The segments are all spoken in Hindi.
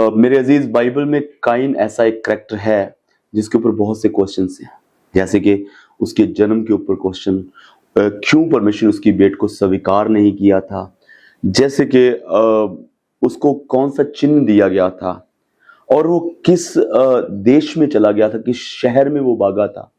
मेरे अजीज, बाइबल में काइन ऐसा एक करैक्टर है जिसके ऊपर बहुत से क्वेश्चंस हैं। जैसे कि उसके जन्म के ऊपर क्वेश्चन, क्यों परमेश्वर ने उसकी बेट को स्वीकार नहीं किया था। जैसे कि उसको कौन सा चिन्ह दिया गया था और वो किस देश में चला गया था, किस शहर में वो भागा था।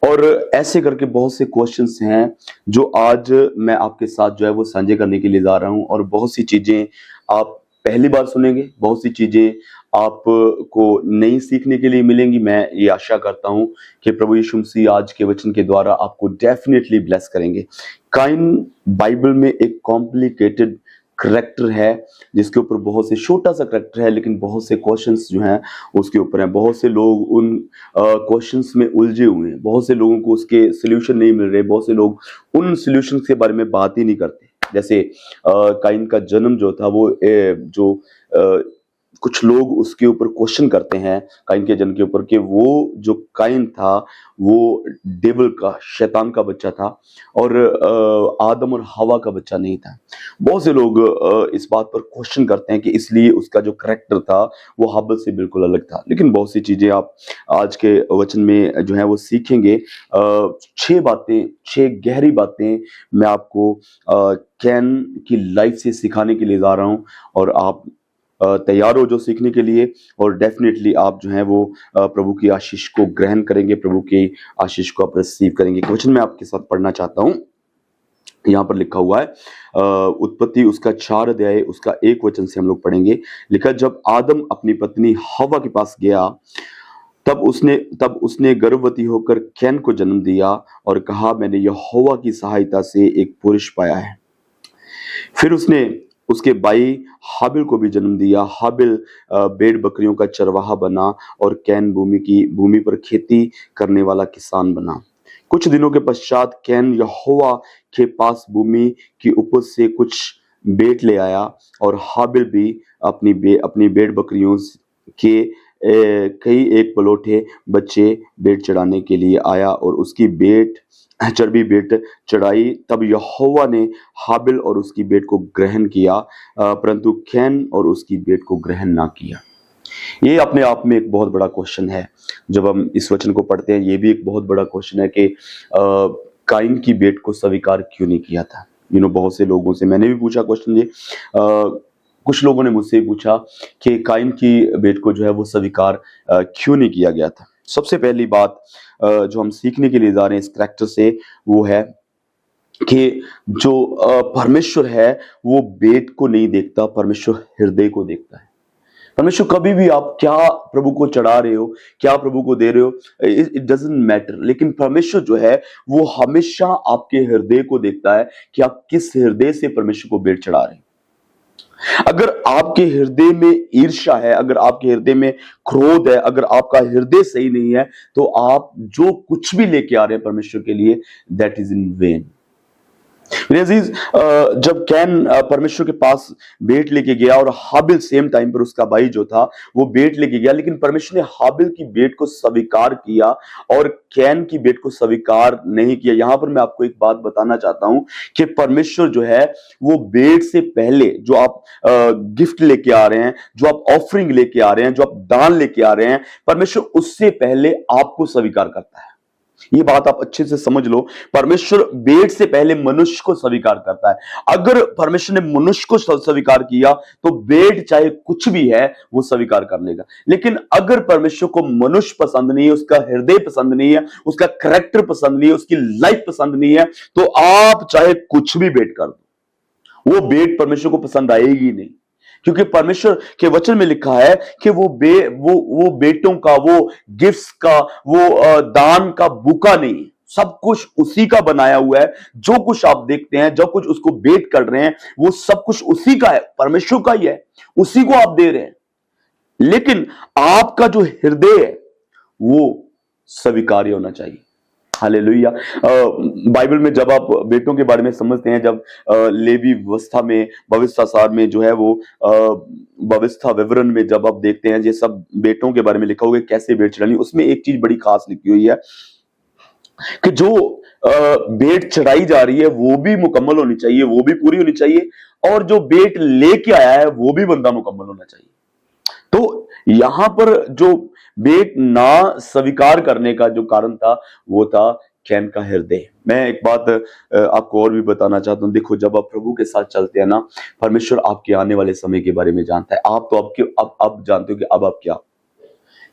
और ऐसे करके बहुत से क्वेश्चंस हैं जो आज मैं आपके साथ जो है वो साझे करने के लिए जा रहा हूं। और बहुत सी चीजें आप पहली बार सुनेंगे, बहुत सी चीजें आपको नई सीखने के लिए मिलेंगी। मैं ये आशा करता हूं कि प्रभु यीशु मसीह आज के वचन के द्वारा आपको डेफिनेटली ब्लेस करेंगे। काइन बाइबल में एक कॉम्प्लिकेटेड करैक्टर है जिसके ऊपर बहुत से, छोटा सा करैक्टर है लेकिन बहुत से क्वेश्चंस जो हैं उसके ऊपर हैं। बहुत से लोग उन क्वेश्चंस में उलझे हुए हैं, बहुत से लोगों को उसके सोल्यूशन नहीं मिल रहे, बहुत से लोग उन सोल्यूशन के बारे में बात ही नहीं करते। जैसे काइन का जन्म जो था वो कुछ लोग उसके ऊपर क्वेश्चन करते हैं काइन के जन्म के ऊपर कि वो जो काइन था वो डेविल का, शैतान का बच्चा था और आदम और हवा का बच्चा नहीं था। बहुत से लोग इस बात पर क्वेश्चन करते हैं कि इसलिए उसका जो करैक्टर था वो हाबिल से बिल्कुल अलग था। लेकिन बहुत सी चीजें आप आज के वचन में जो है वो सीखेंगे। 6 बातें, 6 गहरी बातें मैं आपको कैन की लाइफ से सिखाने के लिए जा रहा हूं। और आप तैयार हो जो सीखने के लिए, और डेफिनेटली आप जो है वो प्रभु की आशीष को ग्रहण करेंगे, प्रभु की आशीष को आप रिसीव करेंगे। क्वेश्चन मैं आपके साथ पढ़ना चाहता हूं। यहाँ पर लिखा हुआ है उत्पत्ति उसका 4 अध्याय उसका 1 वचन से हम लोग पढ़ेंगे। लिखा, जब आदम अपनी पत्नी हवा के पास गया तब उसने गर्भवती होकर कैन को जन्म दिया और कहा, मैंने यहोवा की सहायता से एक पुरुष पाया है। फिर उसने उसके भाई हाबिल को भी जन्म दिया। हाबिल भेड़ बकरियों का चरवाहा बना और कैन भूमि पर खेती करने वाला किसान बना। कुछ दिनों के पश्चात कैन यहोवा के पास भूमि की उपज से कुछ बेट ले आया और हाबिल भी अपनी भेड़ बकरियों के कई एक पलोठे बच्चे बेट चढ़ाने के लिए आया और उसकी चर्बी बेट चढ़ाई। तब यहोवा ने हाबिल और उसकी बेट को ग्रहण किया, परंतु कैन और उसकी बेट को ग्रहण ना किया। ये अपने आप में एक बहुत बड़ा क्वेश्चन है। जब हम इस वचन को पढ़ते हैं, ये भी एक बहुत बड़ा क्वेश्चन है कि काइन की बेट को स्वीकार क्यों नहीं किया था। बहुत से लोगों से मैंने भी पूछा क्वेश्चन ये, कुछ लोगों ने मुझसे पूछा कि काइन की बेट को जो है वो स्वीकार क्यों नहीं किया गया था। सबसे पहली बात जो हम सीखने के लिए जा रहे हैं इस करैक्टर से, वो है कि जो परमेश्वर है वो बेट को नहीं देखता, परमेश्वर हृदय को देखता है। परमेश्वर कभी भी आप क्या प्रभु को चढ़ा रहे हो, क्या प्रभु को दे रहे हो, इट डजंट मैटर। लेकिन परमेश्वर जो है वो हमेशा आपके हृदय को देखता है कि आप किस हृदय से परमेश्वर को बेट चढ़ा रहे हैं। अगर आपके हृदय में ईर्ष्या है, अगर आपके हृदय में क्रोध है, अगर आपका हृदय सही नहीं है, तो आप जो कुछ भी लेके आ रहे हैं परमेश्वर के लिए, दैट इज इन वेन। मेरे अजीज, जब कैन परमेश्वर के पास बेट लेके गया और हाबिल सेम टाइम पर उसका भाई जो था वो बेट लेके गया, लेकिन परमेश्वर ने हाबिल की बेट को स्वीकार किया और कैन की बेट को स्वीकार नहीं किया। यहां पर मैं आपको एक बात बताना चाहता हूं कि परमेश्वर जो है वो बेट से पहले जो आप गिफ्ट लेके आ रहे हैं, जो आप ऑफरिंग लेके आ रहे हैं, जो आप दान लेके आ रहे हैं, परमेश्वर उससे पहले आपको स्वीकार करता है। ये बात आप अच्छे से समझ लो। परमेश्वर बेट से पहले मनुष्य को स्वीकार करता है। अगर परमेश्वर ने मनुष्य को स्वीकार किया तो बेट चाहे कुछ भी है वो स्वीकार कर लेगा। लेकिन अगर परमेश्वर को मनुष्य पसंद नहीं है, उसका हृदय पसंद नहीं है, उसका करैक्टर पसंद नहीं है, उसकी लाइफ पसंद नहीं है, तो आप चाहे कुछ भी बेट कर दो, वो बेट परमेश्वर को पसंद आएगी नहीं। क्योंकि परमेश्वर के वचन में लिखा है कि वो बेटों का, वो गिफ्ट्स का, वो दान का भूखा नहीं, सब कुछ उसी का बनाया हुआ है। जो कुछ आप देखते हैं, जो कुछ उसको बेट कर रहे हैं, वो सब कुछ उसी का है, परमेश्वर का ही है, उसी को आप दे रहे हैं। लेकिन आपका जो हृदय है वो स्वीकार्य होना चाहिए। हालेलुया। बाइबल में जब आप बेटों के बारे में समझते हैं, जब लेवी व्यवस्था में, भविष्यसार में जो है वो भविष्य विवरण में जब आप देखते हैं ये सब बेटों के बारे में लिखा हुआ है कैसे बेट चढ़ानी, उसमें एक चीज बड़ी खास लिखी हुई है कि जो बेट चढ़ाई जा रही है वो भी मुकम्मल होनी चाहिए, वो भी पूरी होनी चाहिए, और जो बेट लेके आया है वो भी बंदा मुकम्मल होना चाहिए। तो यहां पर जो भेंट ना स्वीकार करने का जो कारण था वो था कैन का हृदय। मैं एक बात आपको और भी बताना चाहता हूं। देखो, जब आप प्रभु के साथ चलते हैं ना, परमेश्वर आपके आने वाले समय के बारे में जानता है। आप तो आपके अब जानते हो कि अब आप क्या,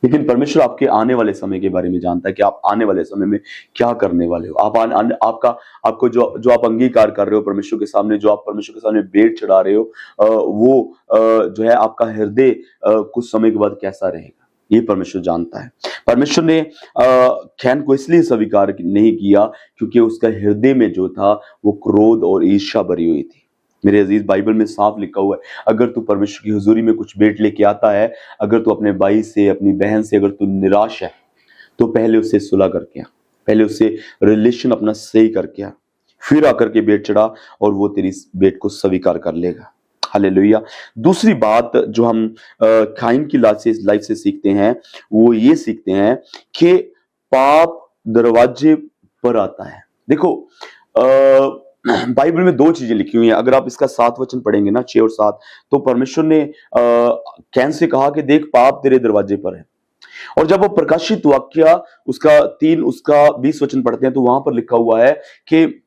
लेकिन परमेश्वर आपके आने वाले समय के बारे में जानता है कि आप आने वाले समय में क्या करने वाले हो। आपका आपको जो जो आप अंगीकार कर रहे हो परमेश्वर के सामने, जो आप परमेश्वर के सामने भेंट चढ़ा रहे हो, वो जो है आपका हृदय कुछ समय के बाद कैसा रहेगा, ये परमेश्वर जानता है। परमेश्वर ने कैन को इसलिए स्वीकार नहीं किया क्योंकि उसका हृदय में जो था वो क्रोध और ईर्ष्या भरी हुई थी। मेरे अजीज, बाइबल में साफ लिखा हुआ है, अगर तू परमेश्वर की हुजूरी में कुछ भेंट लेके आता है, अगर तू अपने भाई से, अपनी बहन से अगर तू निराश है, तो पहले उससे सुलह करके आ, पहले उससे रिलेशन अपना सही करके आ, फिर आकर के भेंट चढ़ा और वो तेरी भेंट को स्वीकार कर लेगा। हालेलुया। दूसरी बात जो हम काइन की लाइफ से सीखते हैं, वो ये सीखते हैं कि पाप दरवाजे पर आता है। देखो, बाइबल में दो चीजें लिखी हुई हैं। अगर आप इसका 7 वचन पढ़ेंगे ना, 6 और 7, तो परमेश्वर ने कैन से कहा कि देख, पाप तेरे दरवाजे पर है। और जब वो प्रकाशित वाक्य उसका 3 उसका 20 वचन पढ़ते हैं, तो वहां पर लिखा हुआ है कि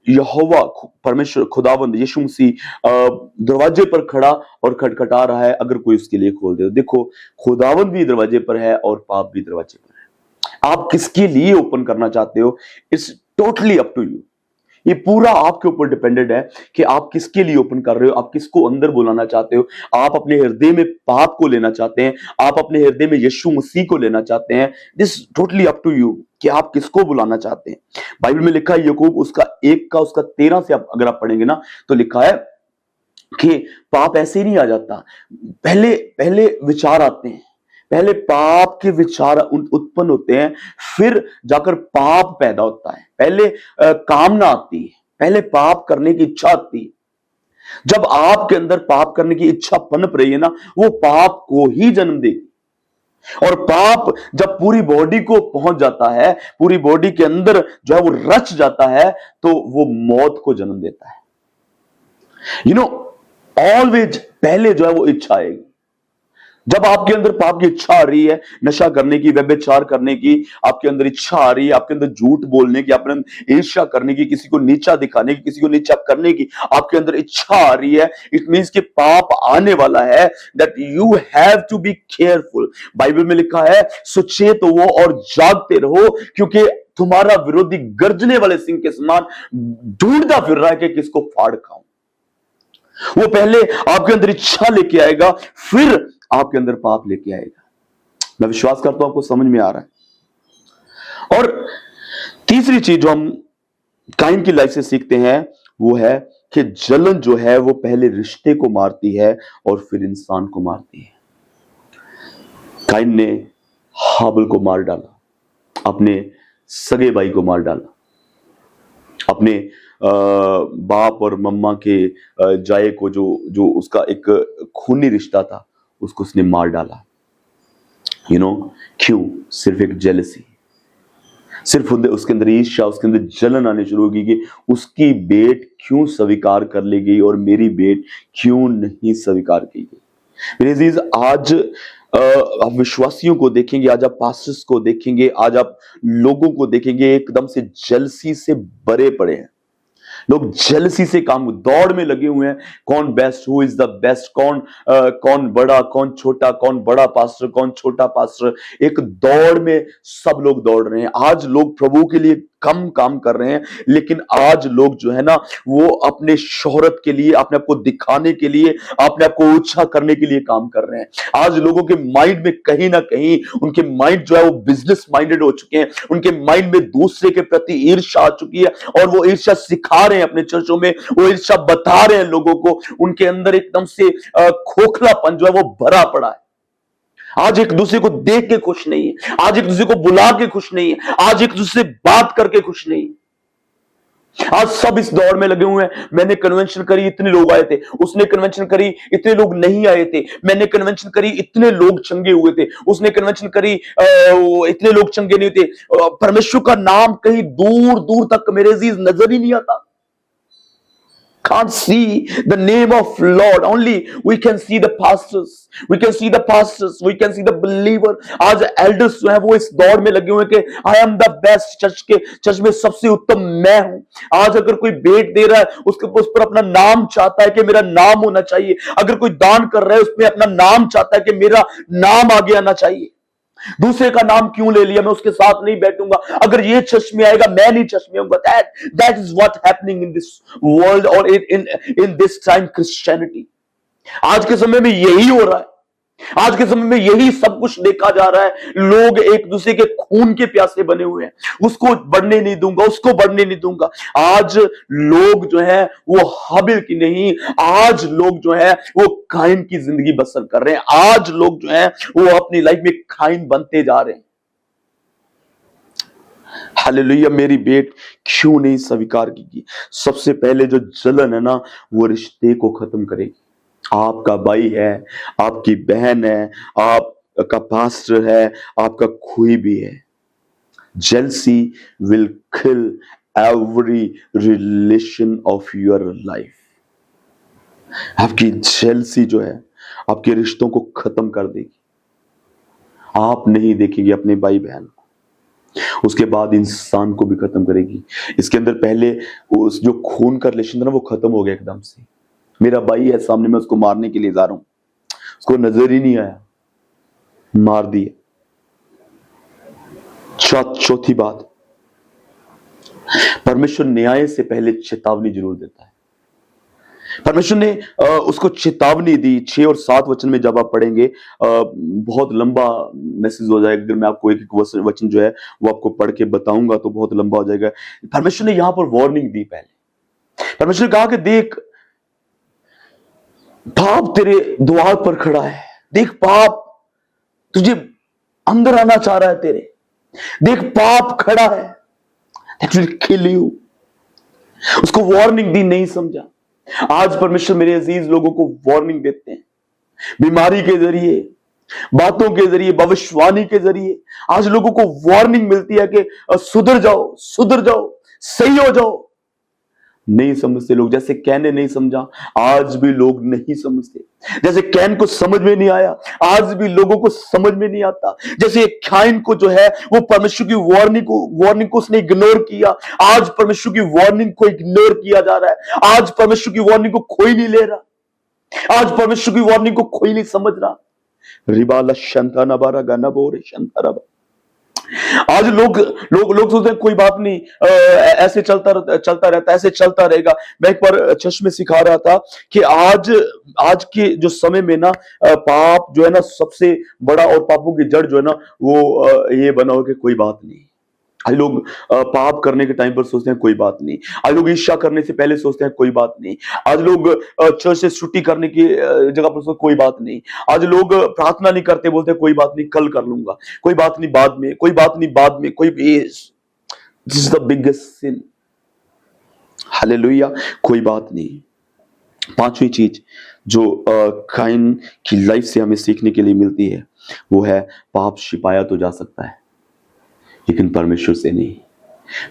यहोवा परमेश्वर खुदावंद यीशु मसीह दरवाजे पर खड़ा और खटखटा रहा है, अगर कोई उसके लिए खोल दे। देखो, खुदावंद भी दरवाजे पर है और पाप भी दरवाजे पर है। आप किसके लिए ओपन करना चाहते हो, it's totally up to you. ये पूरा आपके ऊपर डिपेंडेंट है कि आप किसके लिए ओपन कर रहे हो, आप किसको अंदर बुलाना चाहते हो। आप अपने हृदय में पाप को लेना चाहते हैं, आप अपने हृदय में यीशु मसीह को लेना चाहते हैं। This totally up to you कि आप किसको बुलाना चाहते हैं। बाइबल में लिखा है, याकूब उसका 1 का उसका 13 से अगर आप पढ़ेंगे ना, तो लिखा है कि पाप ऐसे ही नहीं आ जाता, पहले पहले विचार आते हैं, पहले पाप के विचार उत्पन्न होते हैं, फिर जाकर पाप पैदा होता है। पहले कामना आती है, पहले पाप करने की इच्छा आती है। जब आपके अंदर पाप करने की इच्छा पनप रही है ना, वो पाप को ही जन्म देगी। और पाप जब पूरी बॉडी को पहुंच जाता है, पूरी बॉडी के अंदर जो है वो रच जाता है, तो वो मौत को जन्म देता है। यू नो, ऑलवेज पहले जो है वो इच्छा आएगी। जब आपके अंदर पाप की इच्छा आ रही है, नशा करने की, व्यभिचार करने की आपके अंदर इच्छा आ रही है, आपके अंदर झूठ बोलने की, आपके अंदर ईर्ष्या करने की, किसी को नीचा दिखाने की, किसी को नीचा करने की आपके अंदर इच्छा आ रही है, इट मींस कि पाप आने वाला है। That you have to be careful. Bible में लिखा है, सुचेत हो और जागते रहो, क्योंकि तुम्हारा विरोधी गर्जने वाले सिंह के समान ढूंढता फिर रहा है कि किसको फाड़ खाऊं। वो पहले आपके अंदर इच्छा लेके आएगा, फिर आपके अंदर पाप लेके आएगा। मैं विश्वास करता हूं आपको समझ में आ रहा है। और तीसरी चीज जो हम काइन की लाइफ से सीखते हैं, वो है कि जलन जो है वो पहले रिश्ते को मारती है और फिर इंसान को मारती है। काइन ने हाबिल को मार डाला, अपने सगे भाई को मार डाला, अपने बाप और मम्मा के जाए को, जो जो उसका एक खूनी रिश्ता था, उसको उसने मार डाला। यू नो क्यों? सिर्फ एक जेलसी, सिर्फ उसके अंदर ईर्ष्या, उसके अंदर जलन आने शुरू होगी कि उसकी बेट क्यों स्वीकार कर ली गई और मेरी बेट क्यों नहीं स्वीकार की गई। मेरे अजीज, आज आप विश्वासियों को देखेंगे, आज आप पास्टर्स को देखेंगे, आज आप लोगों को देखेंगे, एकदम से जेलसी से भरे पड़े हैं। लोग जेलसी से काम दौड़ में लगे हुए हैं, कौन best, who is the best, कौन बड़ा, कौन छोटा, कौन बड़ा पास्टर, कौन छोटा पास्टर। एक दौड़ में सब लोग दौड़ रहे हैं। आज लोग प्रभु के लिए कम काम कर रहे हैं, लेकिन आज लोग जो है ना, वो अपने शोहरत के लिए, अपने आप को दिखाने के लिए, अपने आप को ऊंचा करने के लिए काम कर रहे हैं। आज लोगों के माइंड में कहीं ना कहीं उनके माइंड जो है वो बिजनेस माइंडेड हो चुके हैं। उनके माइंड में दूसरे के प्रति ईर्ष्या आ चुकी है और वो ईर्ष्या सिखा रहे हैं अपने चर्चों में, वो ईर्ष्या बता रहे हैं लोगों को। उनके अंदर एकदम से खोखलापन जो है वो भरा पड़ा है। आज एक दूसरे को देख के खुश नहीं है, आज एक दूसरे को बुला के खुश नहीं है, आज एक दूसरे से बात करके खुश नहीं है। आज सब इस दौड़ में लगे हुए हैं, मैंने कन्वेंशन करी, इतने लोग आए थे, उसने कन्वेंशन करी, इतने लोग नहीं आए थे, मैंने कन्वेंशन करी, इतने लोग चंगे हुए थे, उसने कन्वेंशन करी, इतने लोग चंगे नहीं थे। परमेश्वर का नाम कहीं दूर दूर तक मेरे अजीज नजर ही नहीं आता। can't see the name of Lord. Only we can see the pastors. We can see the pastors. We can see the believer. आज elders जो है वो इस दौड़ में लगे हुए कि I am the best, church में सबसे उत्तम मैं हूं. आज अगर कोई भेंट दे रहा है उसके उस पर अपना नाम चाहता है कि मेरा नाम होना चाहिए. अगर कोई दान कर रहा है उसमें अपना नाम चाहता है कि मेरा नाम आगे आना चाहिए. दूसरे का नाम क्यों ले लिया, मैं उसके साथ नहीं बैठूंगा. अगर ये चर्च में आएगा मैं नहीं चर्च में आऊंगा. That is what happening in this world और इन दिस टाइम क्रिश्चियनिटी. आज के समय में यही हो रहा है. आज के समय में यही सब कुछ देखा जा रहा है. लोग एक दूसरे के खून के प्यासे बने हुए हैं. उसको बढ़ने नहीं दूंगा, उसको बढ़ने नहीं दूंगा. आज लोग जो है वो हाबिल की नहीं, आज लोग जो है वो काइन की जिंदगी बसर कर रहे हैं. आज लोग जो है वो अपनी लाइफ में काइन बनते जा रहे हैं. हालेलुया. मेरी बेट क्यों नहीं स्वीकार की? सबसे पहले जो जलन है ना वो रिश्ते को खत्म करेगी. आपका भाई है, आपकी बहन है, आपका पास्टर है, आपका कोई भी है. Jealousy will kill every relation of your life. आपकी जेलसी जो है आपके रिश्तों को खत्म कर देगी. आप नहीं देखेंगे अपने भाई बहन को, उसके बाद इंसान को भी खत्म करेगी. इसके अंदर पहले उस जो खून का रिलेशन था ना वो खत्म हो गया एकदम से. मेरा भाई है सामने, मैं उसको मारने के लिए जा रहा हूं, उसको नजर ही नहीं आया, मार दिया. चौथी बात, परमेश्वर न्याय से पहले चेतावनी जरूर देता है. परमेश्वर ने उसको चेतावनी दी. 6 और 7 वचन में जब आप पढ़ेंगे बहुत लंबा मैसेज हो जाएगा. अगर मैं आपको एक वचन जो है वो आपको पढ़ के बताऊंगा तो बहुत लंबा हो जाएगा. परमेश्वर ने यहां पर वार्निंग दी. पहले परमेश्वर ने कहा कि देख पाप तेरे द्वार पर खड़ा है. देख पाप तुझे अंदर आना चाह रहा है तेरे. देख पाप खड़ा है. That will kill you. उसको वार्निंग दी, नहीं समझा. आज परमेश्वर मेरे अजीज लोगों को वार्निंग देते हैं बीमारी के जरिए, बातों के जरिए, भविष्यवाणी के जरिए. आज लोगों को वार्निंग मिलती है कि सुधर जाओ, सुधर जाओ, सही हो जाओ. नहीं समझते लोग. जैसे कैन ने नहीं समझा, आज भी लोग नहीं समझते. जैसे कैन को समझ में नहीं आया, आज भी लोगों को समझ में नहीं आता. जैसे काइन को जो है वो परमेश्वर की वार्निंग को उसने इग्नोर किया, आज परमेश्वर की वार्निंग को इग्नोर किया जा रहा है. आज परमेश्वर की वार्निंग को कोई नहीं ले रहा. आज परमेश्वर की वार्निंग को कोई नहीं समझ रहा. रिबाला शंता नबारा गाना बोरे शंता रबा. आज लोग सोचते हैं कोई बात नहीं, ऐसे चलता रहता, ऐसे चलता रहेगा. मैं एक बार चर्च में सिखा रहा था कि आज के जो समय में ना पाप जो है ना सबसे बड़ा, और पापों की जड़ जो है ना वो ये बना हो कि कोई बात नहीं. आज लोग पाप करने के टाइम पर सोचते हैं कोई बात नहीं. आज लोग ईर्ष्या करने से पहले सोचते हैं कोई बात नहीं. आज लोग चर्च से छुट्टी करने की जगह पर सोचते कोई बात नहीं. आज लोग प्रार्थना नहीं करते, बोलते कोई बात नहीं कल कर लूंगा, कोई बात नहीं बाद में, कोई बात नहीं बाद में, कोई. This is the biggest sin. Hallelujah. कोई बात नहीं. 5वीं चीज जो काइन की लाइफ से हमें सीखने के लिए मिलती है वो है पाप छिपाया तो जा सकता है लेकिन परमेश्वर से नहीं.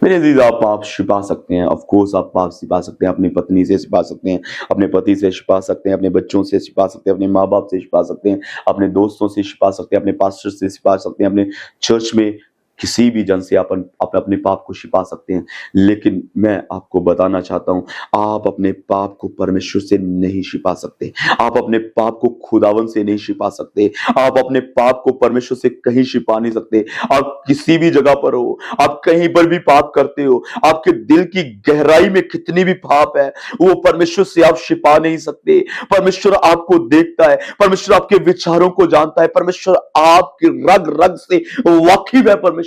मेरे अजीज, आप पाप छिपा सकते हैं. ऑफ कोर्स आप पाप छिपा सकते हैं. अपनी पत्नी से छिपा सकते हैं, अपने पति से छिपा सकते हैं, अपने बच्चों से छिपा सकते हैं, अपने माँ बाप से छिपा सकते हैं, अपने दोस्तों से छिपा सकते हैं, अपने पास्टर से छिपा सकते हैं, अपने चर्च में किसी भी जन से आप अपने पाप को छिपा सकते हैं. लेकिन मैं आपको बताना चाहता हूं, आप अपने पाप को परमेश्वर से नहीं छिपा सकते. आप अपने पाप को खुदावन से नहीं छिपा सकते. आप अपने पाप को परमेश्वर से कहीं छिपा नहीं सकते. आप किसी भी जगह पर हो, आप कहीं पर भी पाप करते हो, आपके दिल की गहराई में कितनी भी पाप है वो परमेश्वर से आप छिपा नहीं सकते. परमेश्वर आपको देखता है, परमेश्वर आपके विचारों को जानता है, परमेश्वर आपके रग रग से वाकिफ है. परमेश्वर,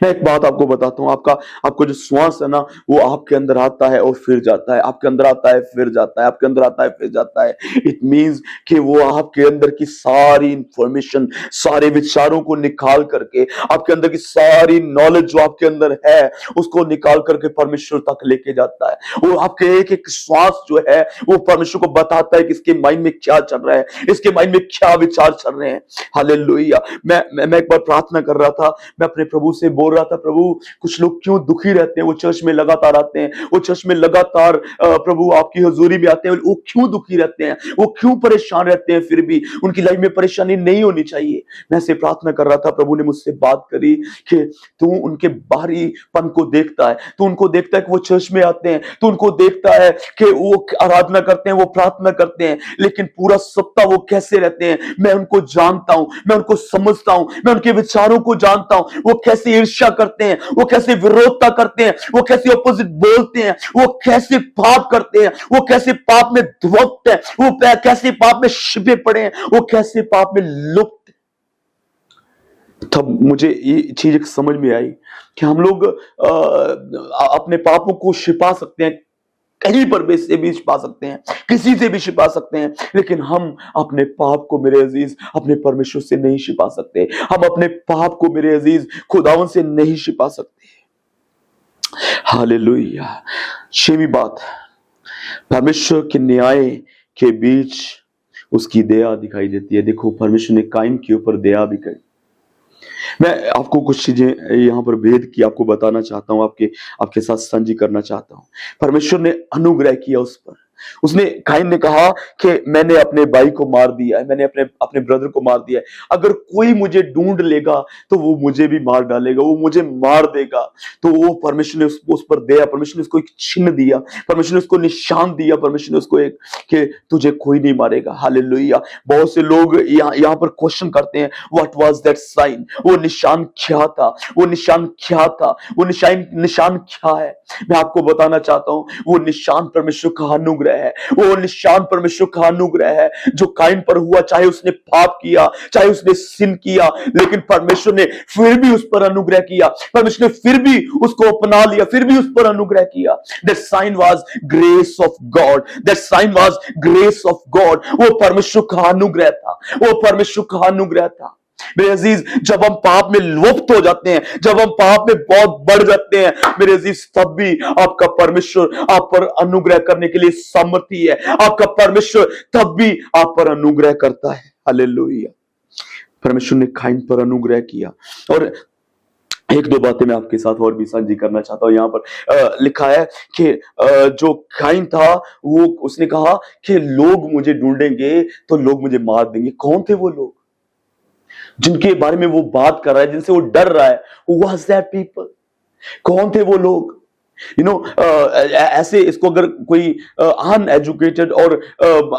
मैं एक बात आपको बताता हूं, आपको जो श्वास है ना वो आपके अंदर आता है और फिर जाता है, आपके अंदर आता है फिर जाता है, आपके अंदर आता है फिर जाता है. इट मींस कि वो आपके अंदर की सारी इंफॉर्मेशन, सारे विचारों को निकाल करके, आपके अंदर की सारी नॉलेज जो आपके अंदर है उसको निकाल करके परमेश्वर तक लेके जाता है. वो आपके एक एक श्वास जो है वो परमेश्वर को बताता है कि इसके माइंड में क्या चल रहा है, इसके माइंड में क्या विचार चल रहे हैं. हालेलुया. मैं एक बार प्रार्थना कर रहा था, मैं अपने प्रभु से बोल रहा था, प्रभु कुछ लोग क्यों दुखी रहते हैं, वो चर्च में लगातार आते हैं, वो चर्च में लगातार प्रभु आपकी हजूरी में आते हैं, वो क्यों दुखी रहते हैं, वो क्यों परेशान रहते हैं, फिर भी उनकी लाइफ में परेशानी नहीं होनी चाहिए। मैं ऐसे प्रार्थना कर रहा था, प्रभु ने मुझसे बात करी कि तू उनके बाहरीपन को देखता है, तू उनको देखता है कि वो चर्च में आते हैं, तू उनको देखता है कि वो आराधना करते हैं, वो प्रार्थना करते हैं, लेकिन पूरा सप्ताह वो कैसे रहते हैं मैं उनको जानता हूं, मैं उनको समझता हूं, मैं उनके विचारों को जानता हूं, वो कैसे ईर्ष्या करते हैं, वो कैसे विरोधता करते हैं, वो कैसे अपोजिट बोलते हैं, वो कैसे पाप करते हैं, वो कैसे पाप में धुवक्त है, वो कैसे पाप में छिपे पड़े हैं, वो कैसे पाप में लुप्त। तब मुझे ये चीज एक समझ में आई कि हम लोग अपने पापों को छिपा सकते हैं, कहीं पर भी से भी छिपा सकते हैं, किसी से भी छिपा सकते हैं, लेकिन हम अपने पाप को मेरे अजीज अपने परमेश्वर से नहीं छिपा सकते। हम अपने पाप को मेरे अजीज खुदावन से नहीं छिपा सकते। हालेलुया। छठवीं बात, परमेश्वर के न्याय के बीच उसकी दया दिखाई देती है। देखो, परमेश्वर ने काइन के ऊपर दया भी करी। मैं आपको कुछ चीजें यहां पर भेद की आपको बताना चाहता हूं, आपके साथ साझी करना चाहता हूं। परमेश्वर ने अनुग्रह किया उस पर। उसने काइन ने कहा कि मैंने अपने भाई को मार दिया है, मैंने अपने ब्रदर को मार दिया है, अगर कोई मुझे ढूंढ लेगा तो वो मुझे भी मार डालेगा, वो मुझे मार देगा। तो वो परमेश्वर ने उस पर दया, परमेश्वर ने उसको एक चिन्ह दिया, परमेश्वर ने उसको निशान दिया, परमेश्वर ने उसको एक कि तुझे कोई नहीं मारेगा। हालेलुया। बहुत से लोग यहाँ पर क्वेश्चन करते हैं, व्हाट वाज दैट साइन, वो निशान क्या था, वो निशान क्या था, वो निशान क्या है। मैं आपको बताना चाहता हूं, वो निशान परमेश्वर का अनुग्रह है, वो निशान परमेश्वर का अनुग्रह है जो काइन पर हुआ। चाहे उसने पाप किया, चाहे उसने सिन किया, लेकिन परमेश्वर ने फिर भी उस पर अनुग्रह किया, परमेश्वर ने फिर भी उसको अपना लिया, फिर भी उस पर अनुग्रह किया। That sign was grace of God, that sign was grace of God. वो परमेश्वर का अनुग्रह था, वो परमेश्वर का अनुग्रह था। मेरे अजीज, जब हम पाप में लुप्त हो जाते हैं, जब हम पाप में बहुत बढ़ जाते हैं मेरे अजीज, तब भी आपका परमेश्वर आप पर अनुग्रह करने के लिए सामर्थी है। आपका परमेश्वर तब भी आप पर अनुग्रह करता है। हालेलुया। परमेश्वर ने काइन पर अनुग्रह किया। और एक दो बातें मैं आपके साथ और भी साझी करना चाहता हूं। यहाँ पर लिखा है कि जो काइन था वो उसने कहा कि लोग मुझे ढूंढेंगे तो लोग मुझे मार देंगे। कौन थे वो लोग जिनके बारे में वो बात कर रहा है, जिनसे वो डर रहा है? Who was that people? कौन थे वो लोग? ऐसे इसको अगर कोई अनएजुकेटेड और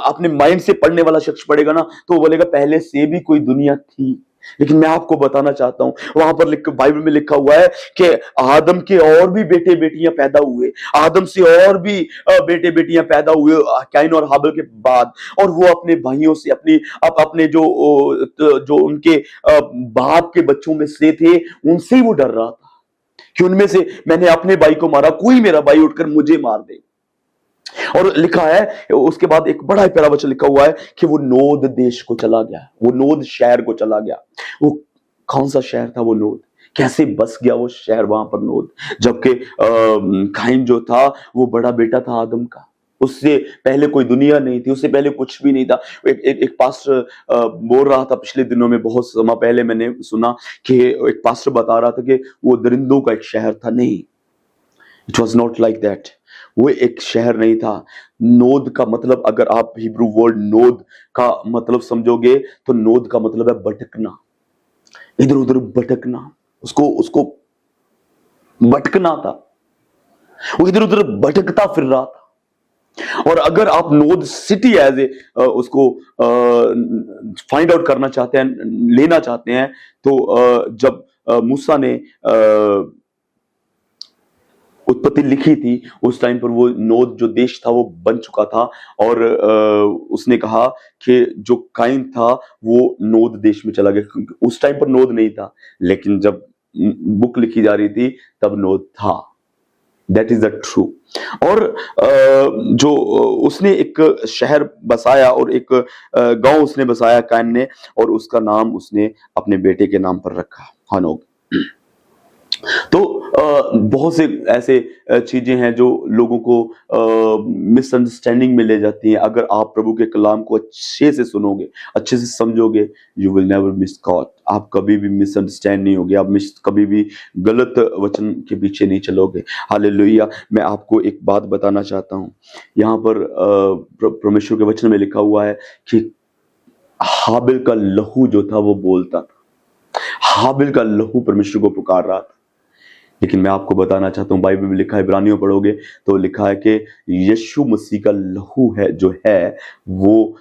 अपने माइंड से पढ़ने वाला शख्स पढ़ेगा ना तो वो बोलेगा पहले से भी कोई दुनिया थी। लेकिन मैं आपको बताना चाहता हूं, वहां पर बाइबल में लिखा हुआ है कि आदम के और भी बेटे बेटियां पैदा हुए, आदम से और भी बेटे बेटियां पैदा हुए काइन और हाबिल के बाद। और वो अपने भाइयों से अपने जो उनके बाप के बच्चों में से थे उनसे ही वो डर रहा था कि उनमें से मैंने अपने भाई को मारा, कोई मेरा भाई उठकर मुझे मार दे। और लिखा है उसके बाद एक बड़ा प्यारा वचन लिखा हुआ है कि वो नोद देश को चला गया, वो नोद शहर को चला गया। वो कौन सा शहर था वो नोद? कैसे बस गया वो शहर वहां पर नोद? जबकि काइन जो था वो बड़ा बेटा था आदम का, उससे पहले कोई दुनिया नहीं थी, उससे पहले कुछ भी नहीं था। एक पास्टर बोल रहा था पिछले दिनों में, बहुत समय पहले मैंने सुना कि एक पास्टर बता रहा था कि वो दरिंदों का एक शहर था। नहीं, it was not like that. वो एक शहर नहीं था। नोद का मतलब, अगर आप हिब्रू वर्ड नोद का मतलब समझोगे तो नोद का मतलब है भटकना, इधर उधर भटकना। उसको भटकना था, वो इधर उधर भटकता फिर रहा था। और अगर आप नोद सिटी एज ए उसको फाइंड आउट करना चाहते हैं, लेना चाहते हैं, तो जब मूसा ने उत्पत्ति लिखी थी उस टाइम पर वो नोद जो देश था वो बन चुका था। और उसने कहा कि जो काइन था वो नोद देश में चला गया। उस टाइम पर नोद नहीं था, लेकिन जब बुक लिखी जा रही थी तब नोद था। That is the true. और जो उसने एक शहर बसाया और एक गांव उसने बसाया काइन ने, और उसका नाम उसने अपने बेटे के नाम पर रखा, हनोक। तो बहुत से ऐसे चीजें हैं जो लोगों को मिसअंडरस्टैंडिंग में ले जाती हैं। अगर आप प्रभु के कलाम को अच्छे से सुनोगे, अच्छे से समझोगे, you will never miss God. आप कभी भी मिसअंडरस्टैंड नहीं होगे, आप कभी भी गलत वचन के पीछे नहीं चलोगे। हालेलुया। मैं आपको एक बात बताना चाहता हूँ। यहाँ पर परमेश्वर के वचन में लिखा हुआ है कि हाबिल का लहू जो था वो बोलता था। हाबिल का लहू परमेश्वर को पुकार रहा था। लेकिन मैं आपको बताना चाहता हूँ, बाइबल में लिखा है, इब्रानियों पढ़ोगे तो लिखा है कि यीशु मसीह का लहू है जो है वो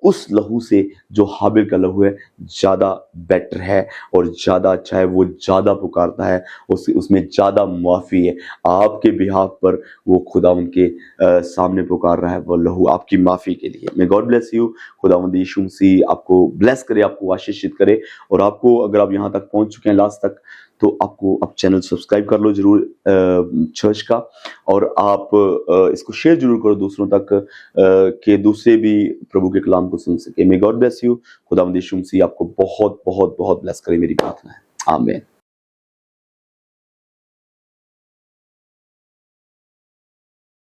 उस लहू से जो हाबिल का लहू है ज्यादा बेटर है और ज्यादा अच्छा है। वो ज्यादा पुकारता है, उसमें ज्यादा माफी है। आपके बिहाफ पर वो खुदा उनके सामने पुकार रहा है, वो लहू आपकी माफी के लिए। मैं गॉड ब्लेस यू। खुदावंद यीशु मसीह आपको ब्लेस करे, आपको आशीषित करे। और आपको, अगर आप यहाँ तक पहुंच चुके हैं लास्ट तक, तो आपको आप चैनल सब्सक्राइब कर लो जरूर चर्च का। और आप इसको शेयर जरूर करो दूसरों तक, कि दूसरे भी प्रभु के कलाम को सुन सके। May God bless you. खुदावंद यीशु मसीह आपको बहुत बहुत बहुत ब्लेस करे, मेरी प्रार्थना है। आमीन।